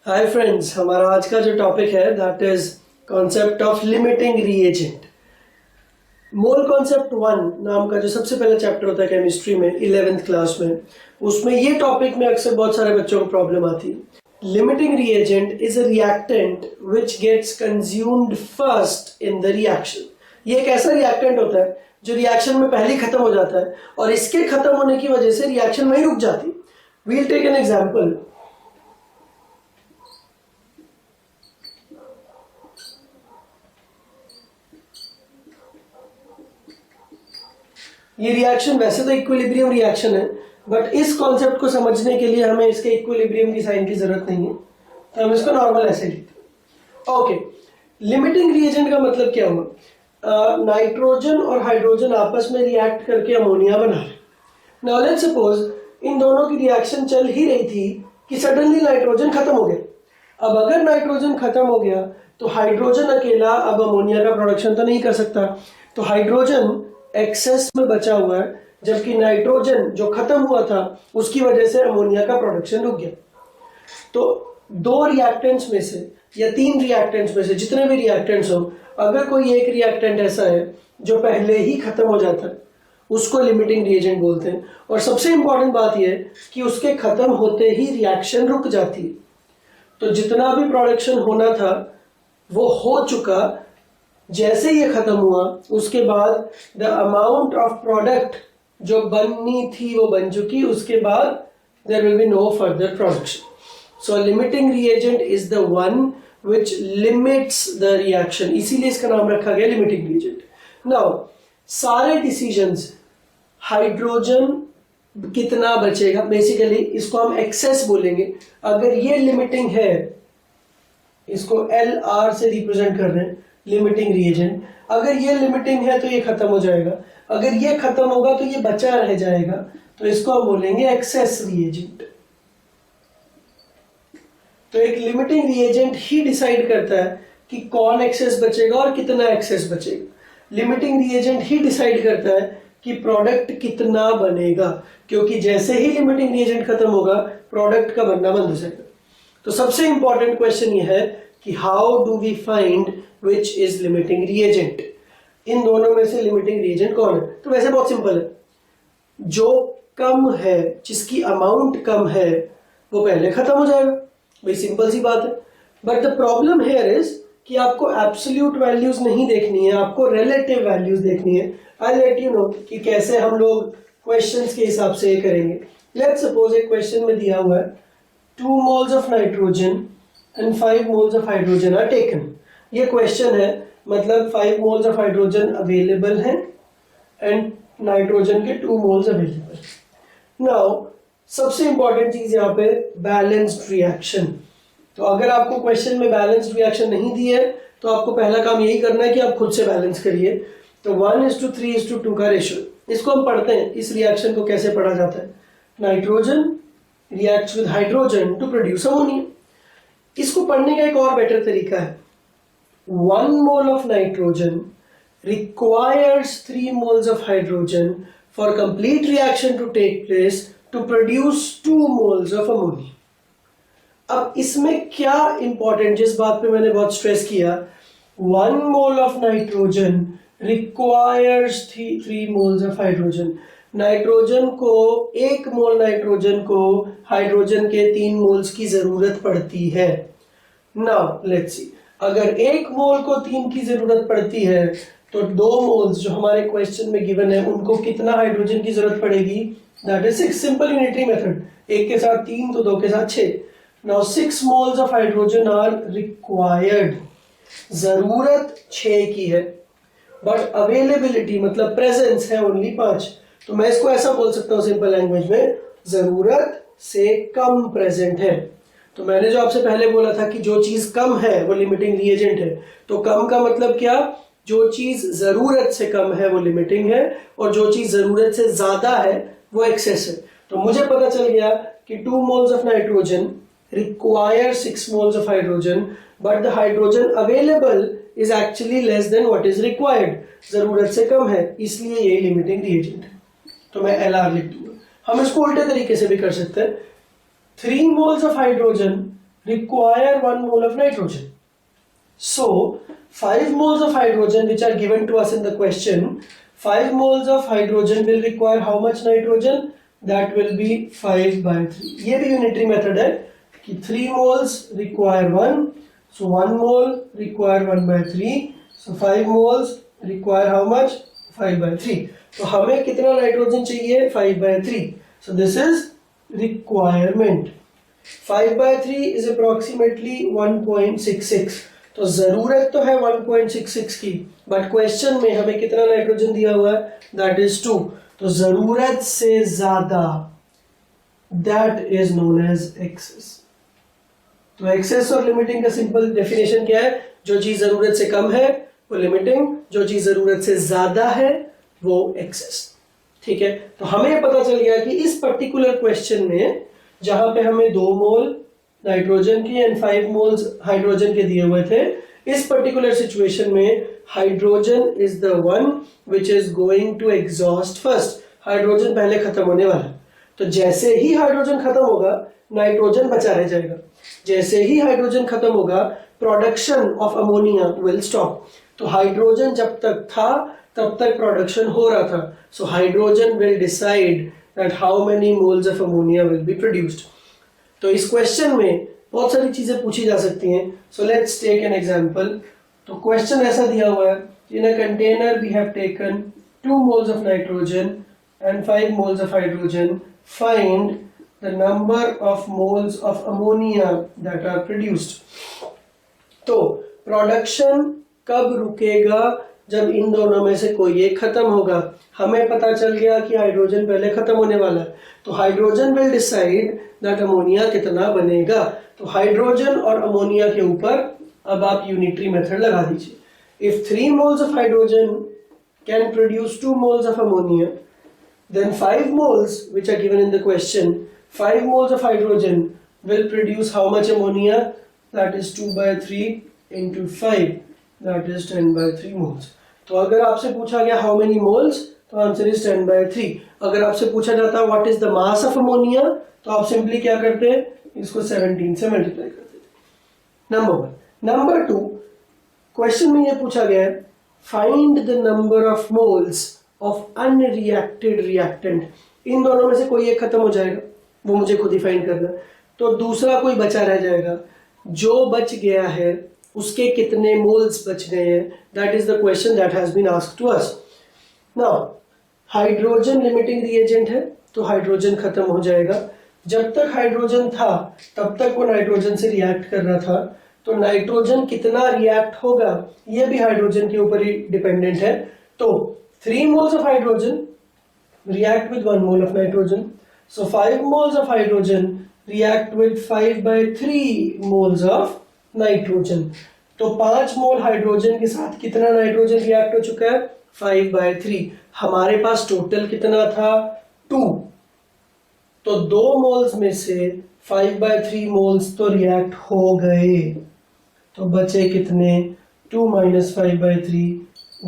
Hi friends, हमारा आज का जो टॉपिक है that is concept of limiting reagent. Mole concept 1 नाम का जो सबसे पहला चैप्टर होता है केमिस्ट्री में 11th क्लास में, उसमें ये टॉपिक में अक्सर बहुत सारे बच्चों को प्रॉब्लम आती है। Limiting reagent is a reactant which gets consumed first in the reaction. ये एक ऐसा रिएक्टेंट होता है जो रिएक्शन में पहले ही खत्म हो जाता है और इसके खत्म होने की वजह से रिएक्शन वहीं रुक जाती है। We'll take an example. ये रिएक्शन वैसे तो इक्विलिब्रियम रिएक्शन है, बट इस कॉन्सेप्ट को समझने के लिए हमें इसके इक्विलिब्रियम की साइन की जरूरत नहीं है, तो हम इसको नॉर्मल ऐसे लिखते हैं। ओके, लिमिटिंग रिएजेंट का मतलब क्या हुआ? नाइट्रोजन और हाइड्रोजन आपस में रिएक्ट करके अमोनिया बना रहे। नाउ लेट्स सपोज इन दोनों की रिएक्शन चल ही रही थी कि सडनली नाइट्रोजन खत्म हो गया। अब अगर नाइट्रोजन खत्म हो गया तो हाइड्रोजन अकेला अब अमोनिया का प्रोडक्शन तो नहीं कर सकता, तो हाइड्रोजन एक्सेस में बचा हुआ है, जबकि नाइट्रोजन जो खत्म हुआ था उसकी वजह से अमोनिया का प्रोडक्शन रुक गया। तो दो रिएक्टेंट्स में से या तीन रिएक्टेंट्स में से जितने भी रिएक्टेंट्स हो, अगर कोई एक रिएक्टेंट ऐसा है जो पहले ही खत्म हो जाता है, उसको लिमिटिंग रिएजेंट बोलते हैं। और सबसे इंपॉर्टेंट बात यह है कि उसके खत्म होते ही रिएक्शन रुक जाती है। तो जितना भी प्रोडक्शन होना था वो हो चुका, जैसे ये खत्म हुआ उसके बाद द अमाउंट ऑफ प्रोडक्ट जो बननी थी वो बन चुकी, उसके बाद there will be no further production. So limiting reagent is the one which limits the reaction, इसीलिए इसका नाम रखा गया लिमिटिंग रिएजेंट। नाउ सारे डिसीजंस, हाइड्रोजन कितना बचेगा, बेसिकली इसको हम एक्सेस बोलेंगे। अगर ये लिमिटिंग है, इसको एल आर से रिप्रेजेंट कर रहे हैं लिमिटिंग रिएजेंट। अगर ये लिमिटिंग है तो ये खत्म हो जाएगा, अगर ये खत्म होगा तो ये बचा रह जाएगा, तो इसको हम बोलेंगे एक्सेस रिएजेंट। तो एक लिमिटिंग रिएजेंट ही डिसाइड करता है कि कौन एक्सेस बचेगा और कितना एक्सेस बचेगा। लिमिटिंग रिएजेंट ही डिसाइड करता है कि प्रोडक्ट कितना बनेगा, क्योंकि जैसे ही लिमिटिंग रिएजेंट खत्म होगा प्रोडक्ट का बनना बंद हो जाएगा। तो सबसे इंपॉर्टेंट क्वेश्चन ये है कि how do we find which is limiting reagent? इन दोनों में से लिमिटिंग रिएजेंट कौन है? तो वैसे बहुत सिंपल है, जो कम है, जिसकी अमाउंट कम है वो पहले खत्म हो जाएगा। भाई सिंपल सी बात है। But the problem here is कि आपको एब्सोल्यूट वैल्यूज नहीं देखनी है, आपको रिलेटिव वैल्यूज देखनी है। आई लेट यू नो कि कैसे हम लोग क्वेश्चंस के हिसाब से ये करेंगे। लेट्स सपोज एक क्वेश्चन में दिया हुआ है 2 moles of nitrogen and 5 moles of hydrogen are taken। ये क्वेश्चन है, मतलब 5 moles ऑफ हाइड्रोजन अवेलेबल हैं एंड नाइट्रोजन के 2 moles अवेलेबल। नाउ सबसे इंपॉर्टेंट चीज यहाँ पे बैलेंस्ड रिएक्शन। तो अगर आपको क्वेश्चन में बैलेंस्ड रिएक्शन नहीं दी है तो आपको पहला काम यही करना है कि आप खुद से बैलेंस करिए। तो 1:3:2 का रेशियो, इसको हम पढ़ते हैं। इस रिएक्शन को कैसे पढ़ा जाता है? Nitrogen reacts with hydrogen to produce ammonia. इसको पढ़ने का एक और बेटर तरीका है। 1 mole of nitrogen requires 3 moles of hydrogen for complete reaction to take place to produce 2 moles of ammonia। अब इसमें क्या इंपॉर्टेंट, जिस बात पे मैंने बहुत स्ट्रेस किया, 1 mole of nitrogen requires 3 moles of hydrogen। Nitrogen को 1 मोल नाइट्रोजन को हाइड्रोजन के 3 मोल्स की जरूरत पड़ती है। नाउ लेट्स सी, अगर 1 मोल को 3 की जरूरत पड़ती है तो 2 मोल्स जो हमारे क्वेश्चन में गिवन है उनको कितना हाइड्रोजन की जरूरत पड़ेगी? That is 6। Simple unitary method, 1 के साथ 3 तो 2 के साथ 6। Now 6 moles of hydrogen are required. जरूरत 6 की है बट अवेलेबिलिटी मतलब प्रेजेंस है ओनली 5। तो मैं इसको ऐसा बोल सकता हूं सिंपल लैंग्वेज में, जरूरत से कम प्रेजेंट है। तो मैंने जो आपसे पहले बोला था कि जो चीज कम है वो लिमिटिंग रिएजेंट है। तो कम का मतलब क्या? जो चीज जरूरत से कम है वो लिमिटिंग है और जो चीज जरूरत से ज्यादा है वो एक्सेस है। तो मुझे पता चल गया कि 2 moles of nitrogen require 6 moles of hydrogen, but the hydrogen available is actually less than what is required. जरूरत से कम है, इसलिए ये लिमिटिंग रिएजेंट है। तो मैं एल आर लिख दूंगा। हम इसको उल्टे तरीके से भी कर सकते हैं। 3 moles of hydrogen require 1 mole of nitrogen. So 5 moles of hydrogen which are given to us in the question, 5 moles of hydrogen will require how much nitrogen? That will be 5 by 3. ये भी unitary method है कि 3 moles require 1, so 1 mole require 1 by 3, so 5 moles require how much? 5 by 3. तो हमें कितना nitrogen चाहिए? 5 by 3. So this is requirement. 5 by 3 is approximately 1.66. तो जरूरत तो है 1.66 की, बट क्वेश्चन में हमें कितना नाइट्रोजन दिया हुआ है? That is 2. तो जरूरत से ज्यादा, that is known as excess. तो एक्सेस और लिमिटिंग का सिंपल डेफिनेशन क्या है? जो चीज जरूरत से कम है वो लिमिटिंग, जो चीज जरूरत से ज्यादा है वो एक्सेस. ठीक है, तो हमें पता चल गया कि इस पर्टिकुलर क्वेश्चन में जहां पे हमें 2 मोल नाइट्रोजन के एंड 5 मोल्स हाइड्रोजन के दिए हुए थे, इस पर्टिकुलर सिचुएशन में hydrogen is the one which is going to exhaust first. Hydrogen पहले खत्म होने वाला है. तो जैसे ही हाइड्रोजन खत्म होगा नाइट्रोजन बचा रह जाएगा. जैसे ही हाइड्रोजन खत्म होगा production of ammonia will stop. तो हाइड्रोजन जब तक था तब तक प्रोडक्शन हो रहा था. So hydrogen will decide that how many moles of ammonia will be produced. तो इस क्वेश्चन में बहुत सारी चीजें पूछी जा सकती हैं. So let's take an example. तो क्वेश्चन ऐसा दिया हुआ है, in a container we have taken 2 moles of nitrogen and 5 moles of hydrogen. Find the number of moles of ammonia that are produced. तो प्रोडक्शन कब रुकेगा? जब इन दोनों में से कोई एक खत्म होगा. हमें पता चल गया कि हाइड्रोजन पहले खत्म होने वाला है. तो hydrogen will decide that ammonia कितना बनेगा. तो हाइड्रोजन और अमोनिया के ऊपर अब आप यूनिटरी मेथड लगा दीजिए. If 3 moles of hydrogen can produce 2 moles of ammonia, then 5 moles which are given in the question, 5 moles of hydrogen will produce how much ammonia? That is 2 by 3 into 5, that is 10 by 3 moles. तो अगर आपसे पूछा गया how many moles, तो answer is 10 by 3. अगर आपसे पूछा जाता what is the mass of ammonia, तो आप सिंपली क्या करते हैं? इसको 17 से मल्टीप्लाई कर देते. नंबर 1. नंबर 2, क्वेश्चन में ये पूछा गया है find the number of moles of unreacted reactant. इन दोनों में से कोई एक खत्म हो जाएगा, वो मुझे खुद ही फाइंड करना है. तो दूसरा कोई बचा रह जाएगा. जो बच गया है उसके कितने मोल्स बच गए हैं? That is the question that has been asked to us. Now hydrogen limiting reagent है, तो हाइड्रोजन खत्म हो जाएगा. जब तक हाइड्रोजन था तब तक वो नाइट्रोजन से रिएक्ट कर रहा था. तो नाइट्रोजन कितना रिएक्ट होगा ये भी हाइड्रोजन के ऊपर ही डिपेंडेंट है. तो 3 moles of hydrogen react with 1 mole of nitrogen. So 5 moles of hydrogen react with 5 by 3 moles of nitrogen. तो 5 मोल हाइड्रोजन के साथ कितना नाइट्रोजन रिएक्ट हो चुका है? 5 by 3. हमारे पास टोटल कितना था? 2. तो 2 मोल्स में से 5 by 3 मोल्स तो रिएक्ट हो गए. तो बचे कितने? 2 minus 5 by 3,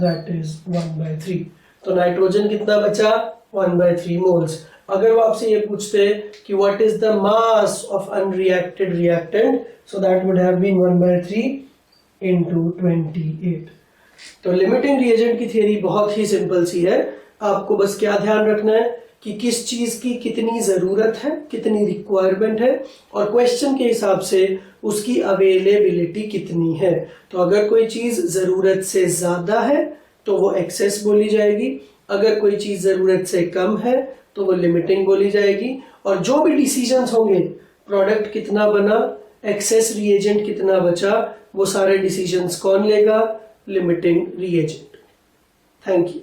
that is 1 by 3. तो नाइट्रोजन कितना बचा? 1 by 3 मोल्स. अगर वो आपसे ये पूछते कि what is the mass of unreacted reactant, so that would have been 1 by 3 into 28. तो लिमिटिंग रिएजेंट की थ्योरी बहुत ही सिंपल सी है. आपको बस क्या ध्यान रखना है कि किस चीज की कितनी जरूरत है, कितनी रिक्वायरमेंट है, और क्वेश्चन के हिसाब से उसकी अवेलेबिलिटी कितनी है. तो अगर कोई चीज जरूरत से ज्यादा है तो वो एक्सेस बोली जाएगी. अगर कोई चीज जरूरत से कम है तो वो लिमिटिंग बोली जाएगी. और जो भी डिसीजंस होंगे, प्रोडक्ट कितना बना, एक्सेस रिएजेंट कितना बचा, वो सारे डिसीजंस कौन लेगा? Limiting reagent. Thank you.